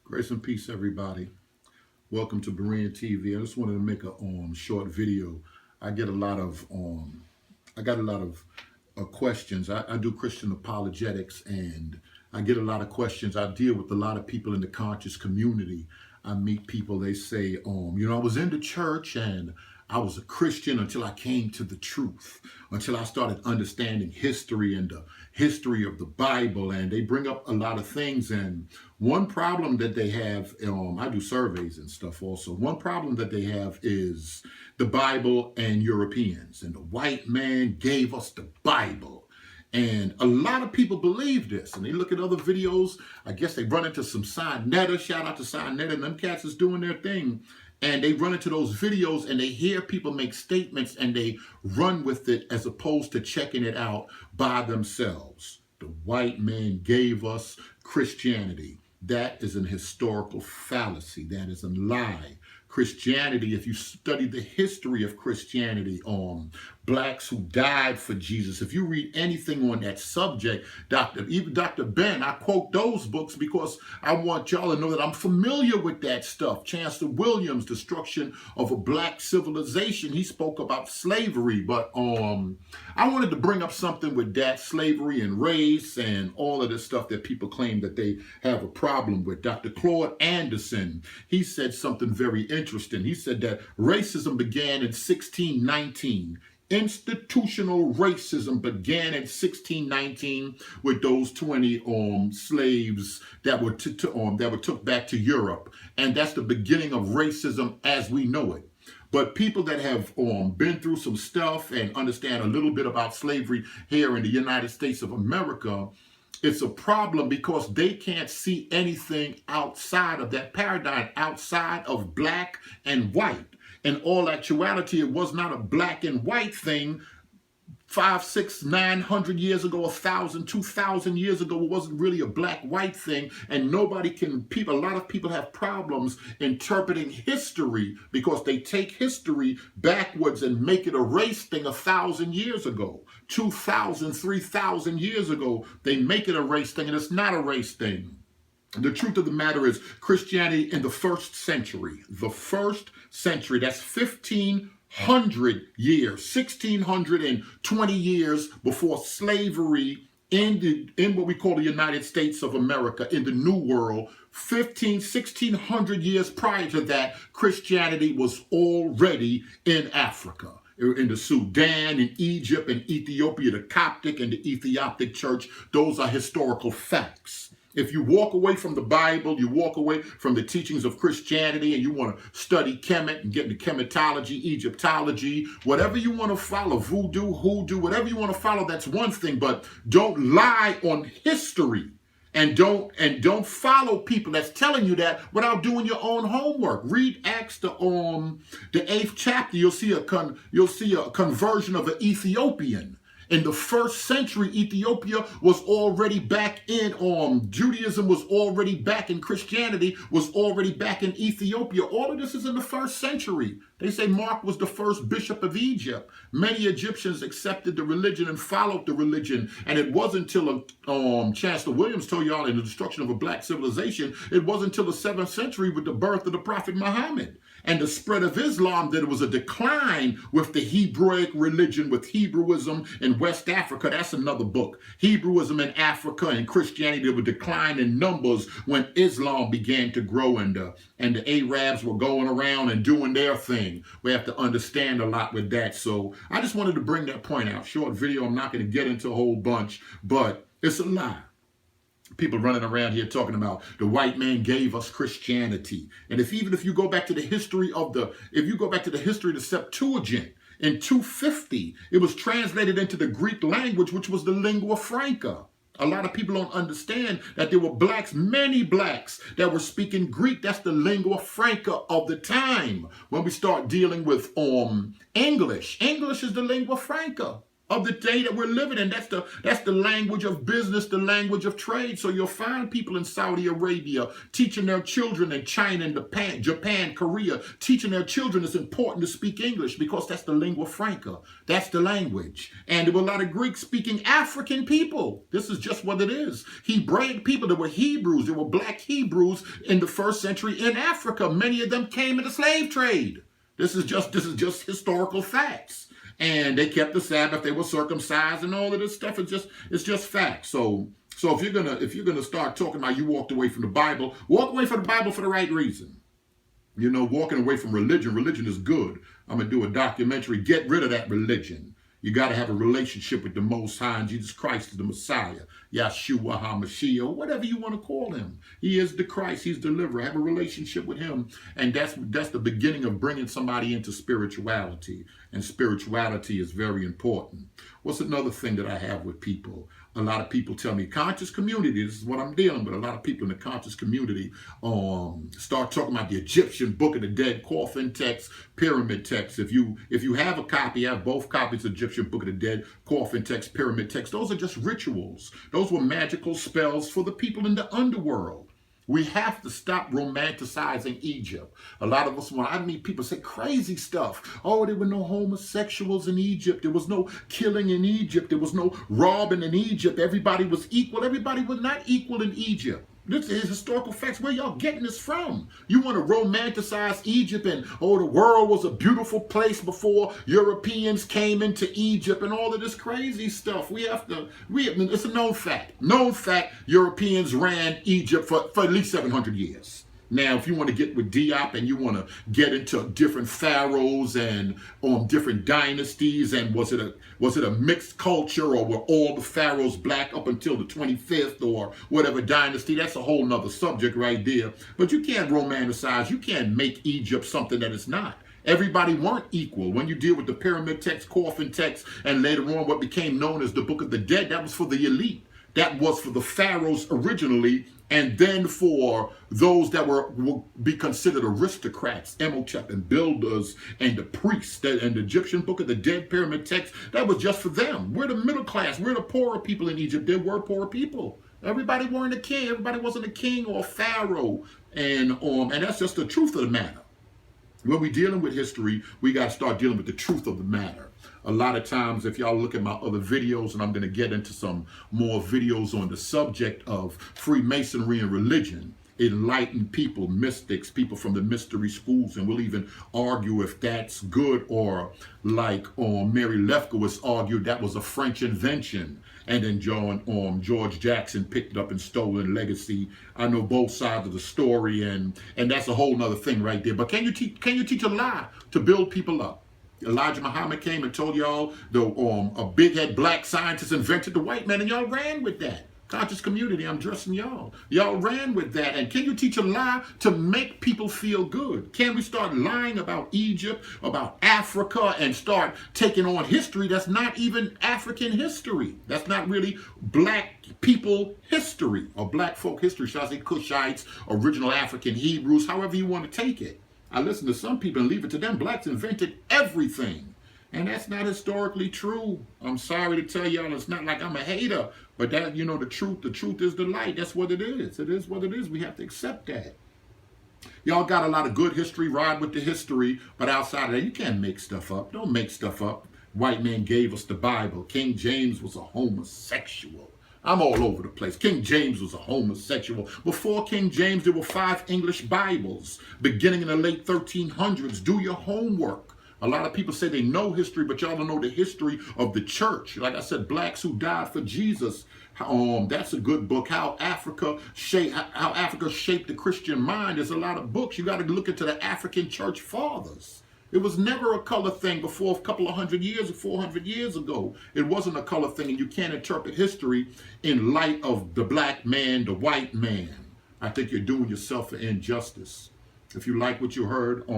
Grace and peace, everybody. Welcome to Berean TV. I just wanted to make a short video. I get a lot of I got a lot of questions. I do Christian apologetics, and I get a lot of questions. I deal with a lot of people in the conscious community. I meet people. They say, I was in the church and I was a Christian until I came to the truth, until I started understanding history and the history of the Bible. And they bring up a lot of things. And one problem that they have, I do surveys and stuff also. One problem that they have is the Bible and Europeans. And the white man gave us the Bible. And a lot of people believe this, and they look at other videos. I guess they run into some Sinetta. Shout out to Sinetta, and them cats is doing their thing. And they run into those videos and they hear people make statements and they run with it as opposed to checking it out by themselves. The white man gave us Christianity. That is an historical fallacy. That is a lie. Christianity, if you study the history of Christianity, blacks who died for Jesus, if you read anything on that subject, even Dr. Ben, I quote those books because I want y'all to know that I'm familiar with that stuff. Chancellor Williams, Destruction of a Black Civilization, he spoke about slavery, but I wanted to bring up something with that, slavery and race and all of this stuff that people claim that they have a problem with. Dr. Claude Anderson, he said something very interesting. He said that racism began in 1619. Institutional racism began in 1619 with those 20 slaves that were took back to Europe, and that's the beginning of racism as we know it. But people that have been through some stuff and understand a little bit about slavery here in the United States of America, it's a problem because they can't see anything outside of that paradigm, outside of black and white. In all actuality, it was not a black and white thing 500, 600, 900 years ago, 1,000, 2,000 years ago. It wasn't really a black-white thing, and a lot of people have problems interpreting history because they take history backwards and make it a race thing 1,000 years ago, 2,000, 3,000 years ago. They make it a race thing, and it's not a race thing. The truth of the matter is Christianity in the first century, that's 1,500 years, 1,620 years before slavery ended in what we call the United States of America, in the New World. 1,600 years prior to that, Christianity was already in Africa, in the Sudan, in Egypt, and Ethiopia, the Coptic and the Ethiopic Church. Those are historical facts. If you walk away from the Bible, you walk away from the teachings of Christianity, and you want to study Kemet and get into chematology, Egyptology, whatever you want to follow, voodoo, hoodoo, whatever you want to follow, that's one thing. But don't lie on history, and don't follow people that's telling you that without doing your own homework. Read Acts, the 8th chapter. You'll see a conversion of an Ethiopian. In the first century, Ethiopia was already back in Judaism, was already back in Christianity, was already back in Ethiopia. All of this is in the first century. They say Mark was the first bishop of Egypt. Many Egyptians accepted the religion and followed the religion. And it wasn't until Chancellor Williams told y'all in the destruction of a black civilization, it wasn't until the 7th century with the birth of the Prophet Muhammad and the spread of Islam that it was a decline with the Hebraic religion, with Hebrewism in West Africa. That's another book. Hebrewism in Africa and Christianity would decline in numbers when Islam began to grow, and the Arabs were going around and doing their thing. We have to understand a lot with that. So I just wanted to bring that point out. Short video. I'm not going to get into a whole bunch, but it's a lie. People running around here talking about the white man gave us Christianity. And if you go back to the history of the Septuagint, in 250, it was translated into the Greek language, which was the lingua franca. A lot of people don't understand that there were blacks, many blacks, that were speaking Greek. That's the lingua franca of the time. When we start dealing with English is the lingua franca. of the day that we're living in. That's the language of business, the language of trade. So you'll find people in Saudi Arabia teaching their children in China and Japan, Korea, teaching their children it's important to speak English because that's the lingua franca. That's the language. And there were a lot of Greek-speaking African people. This is just what it is. Hebraic people. There were Hebrews. There were black Hebrews in the first century in Africa. Many of them came in the slave trade. This is just historical facts. And they kept the Sabbath. They were circumcised, and all of this stuff. It's just facts. So if you're gonna start talking about you walked away from the Bible, walk away from the Bible for the right reason. You know, walking away from religion. Religion is good. I'm gonna do a documentary. Get rid of that religion. You got to have a relationship with the Most High, and Jesus Christ is the Messiah, Yahshua HaMashiach, whatever you want to call him. He is the Christ. He's the deliverer. Have a relationship with him, and that's the beginning of bringing somebody into spirituality, and spirituality is very important. What's another thing that I have with people? A lot of people tell me, conscious community, this is what I'm dealing with. A lot of people in the conscious community start talking about the Egyptian Book of the Dead, coffin text, pyramid text. If you have a copy, I have both copies of Egyptian Book of the Dead, coffin text, pyramid text. Those are just rituals. Those were magical spells for the people in the underworld. We have to stop romanticizing Egypt. A lot of us, when I meet people say crazy stuff. Oh, there were no homosexuals in Egypt. There was no killing in Egypt. There was no robbing in Egypt. Everybody was equal. Everybody was not equal in Egypt. This is historical facts. Where y'all getting this from? You want to romanticize Egypt and, oh, the world was a beautiful place before Europeans came into Egypt and all of this crazy stuff. It's a known fact. Known fact, Europeans ran Egypt for at least 700 years. Now, if you want to get with Diop and you want to get into different pharaohs and different dynasties, and was it a mixed culture, or were all the pharaohs black up until the 25th or whatever dynasty? That's a whole nother subject right there. But you can't romanticize. You can't make Egypt something that it's not. Everybody weren't equal. When you deal with the pyramid text, coffin text, and later on what became known as the Book of the Dead, that was for the elite. That was for the pharaohs originally, and then for those that will be considered aristocrats, Imhotep and builders and the priests, and the Egyptian Book of the Dead, pyramid text, that was just for them. We're the middle class. We're the poorer people in Egypt. There were poor people. Everybody weren't a king. Everybody wasn't a king or a pharaoh. And that's just the truth of the matter. When we're dealing with history, we got to start dealing with the truth of the matter. A lot of times, if y'all look at my other videos, and I'm going to get into some more videos on the subject of Freemasonry and religion, enlightened people, mystics, people from the mystery schools, and we'll even argue if that's good, or like Mary Lefkowitz argued that was a French invention, and then George Jackson picked it up and stole in legacy. I know both sides of the story, and that's a whole nother thing right there. But can you teach a lie to build people up? Elijah Muhammad came and told y'all a big-head black scientist invented the white man, and y'all ran with that. Conscious community, I'm addressing y'all. Y'all ran with that. And can you teach a lie to make people feel good? Can we start lying about Egypt, about Africa, and start taking on history that's not even African history? That's not really black people history, or black folk history. Should I say Cushites, original African Hebrews, however you want to take it. I listen to some people and leave it to them. Blacks invented everything. And that's not historically true. I'm sorry to tell y'all, it's not like I'm a hater, but that, the truth is the light. That's what it is. It is what it is. We have to accept that. Y'all got a lot of good history, ride with the history, but outside of that, you can't make stuff up. Don't make stuff up. White man gave us the Bible. King James was a homosexual. I'm all over the place. King James was a homosexual. Before King James, there were 5 English Bibles. Beginning in the late 1300s, do your homework. A lot of people say they know history, but y'all don't know the history of the church. Like I said, Blacks Who Died for Jesus. That's a good book. How Africa shaped the Christian mind. There's a lot of books. You got to look into the African church fathers. It was never a color thing before a couple of 100 years or 400 years ago. It wasn't a color thing, and you can't interpret history in light of the black man, the white man. I think you're doing yourself an injustice. If you like what you heard,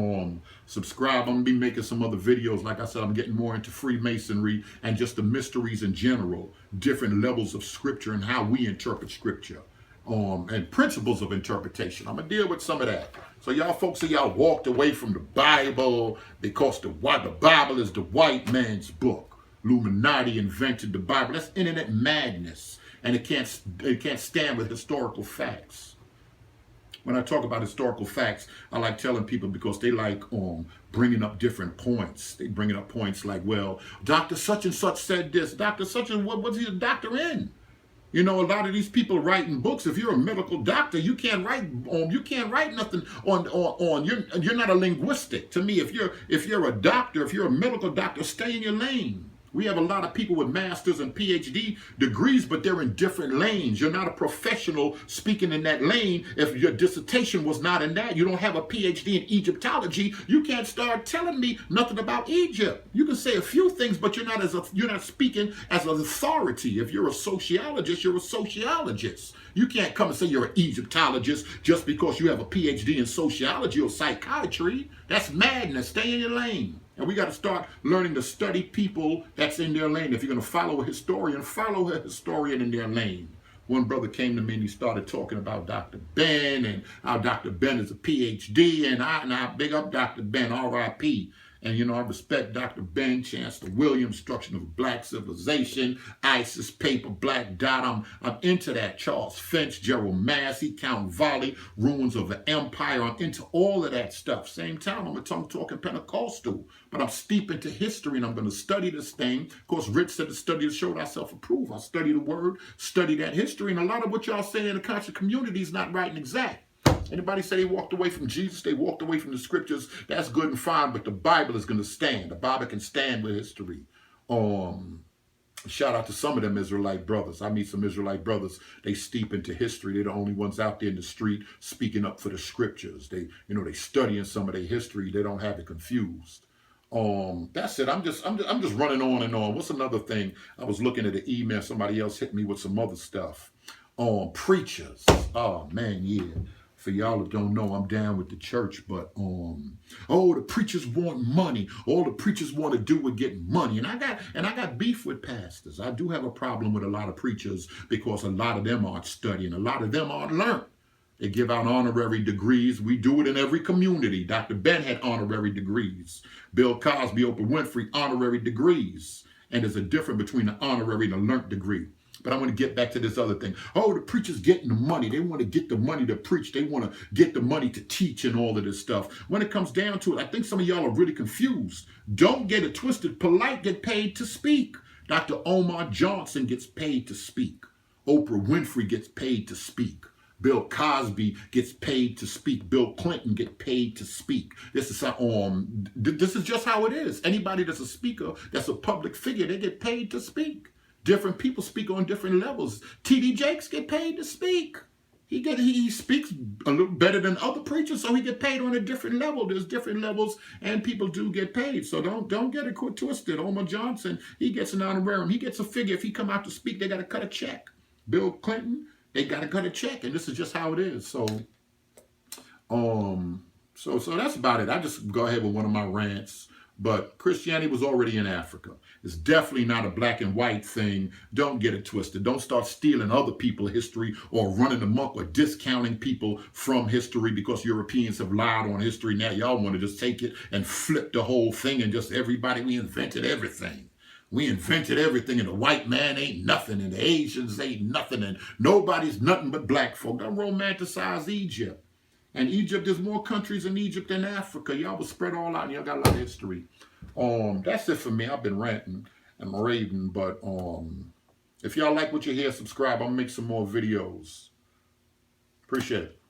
subscribe. I'm going to be making some other videos. Like I said, I'm getting more into Freemasonry and just the mysteries in general, different levels of scripture and how we interpret scripture, and principles of interpretation. I'm going to deal with some of that. So y'all folks say y'all walked away from the Bible because the Bible is the white man's book. Illuminati invented the Bible. That's internet madness, and it can't stand with historical facts. When I talk about historical facts, I like telling people because they like bringing up different points. They bringing up points like, well, Dr. Such and Such said this. Dr. Such and what was he a doctor in? You know, a lot of these people writing books. If you're a medical doctor, you can't write nothing on. You're not a linguistic. To me, if you're a doctor, if you're a medical doctor, stay in your lane. We have a lot of people with masters and PhD degrees, but they're in different lanes. You're not a professional speaking in that lane. If your dissertation was not in that, you don't have a PhD in Egyptology, you can't start telling me nothing about Egypt. You can say a few things, but you're not speaking as an authority. If you're a sociologist, you're a sociologist. You can't come and say you're an Egyptologist just because you have a PhD in sociology or psychiatry. That's madness. Stay in your lane. And we got to start learning to study people that's in their lane. If you're going to follow a historian in their lane. One brother came to me and he started talking about Dr. Ben and how Dr. Ben is a PhD. And I big up Dr. Ben, R.I.P. And, you know, I respect Dr. Ben, Chancellor Williams, Destruction of Black Civilization, ISIS paper, Black Dot. I'm into that. Charles Finch, Gerald Massey, Count Volley, Ruins of an Empire. I'm into all of that stuff. Same time, I'm a tongue-talking Pentecostal. But I'm steep into history, and I'm going to study this thing. Of course, Rich said to study to show thyself approved. I study the word, study that history, and a lot of what y'all say in the conscious community is not right and exact. Anybody say they walked away from Jesus, they walked away from the scriptures, that's good and fine, but the Bible is going to stand. The Bible can stand with history. Shout out to some of them Israelite brothers. I meet some Israelite brothers, they steep into history. They're the only ones out there in the street speaking up for the scriptures. They studying some of their history. They don't have it confused. That's it. I'm just running on and on. What's another thing? I was looking at an email. Somebody else hit me with some other stuff. Preachers. Oh man, yeah. For y'all that don't know, I'm down with the church, but the preachers want money. All the preachers want to do is get money. And I got beef with pastors. I do have a problem with a lot of preachers because a lot of them aren't studying. A lot of them aren't learned. They give out honorary degrees. We do it in every community. Dr. Ben had honorary degrees. Bill Cosby, Oprah Winfrey, honorary degrees. And there's a difference between the honorary and the learned degree. But I want to get back to this other thing. Oh, the preachers getting the money. They want to get the money to preach. They want to get the money to teach and all of this stuff. When it comes down to it, I think some of y'all are really confused. Don't get it twisted. Polite get paid to speak. Dr. Omar Johnson gets paid to speak. Oprah Winfrey gets paid to speak. Bill Cosby gets paid to speak. Bill Clinton gets paid to speak. This is just how it is. Anybody that's a speaker, that's a public figure, they get paid to speak. Different people speak on different levels. T.D. Jakes get paid to speak. He speaks a little better than other preachers, so he get paid on a different level. There's different levels, and people do get paid. So don't get it twisted. Omar Johnson, he gets an honorarium. He gets a figure. If he come out to speak, they got to cut a check. Bill Clinton, they got to cut a check, and this is just how it is. So that's about it. I just go ahead with one of my rants. But Christianity was already in Africa. It's definitely not a black and white thing. Don't get it twisted. Don't start stealing other people's history or running amok or discounting people from history because Europeans have lied on history. Now y'all want to just take it and flip the whole thing and just we invented everything. We invented everything, and the white man ain't nothing, and the Asians ain't nothing, and nobody's nothing but black folk. Don't romanticize Egypt. And Egypt, there's more countries in Egypt than Africa. Y'all was spread all out, and y'all got a lot of history. That's it for me. I've been ranting and raving, but if y'all like what you hear, subscribe. I'll make some more videos. Appreciate it.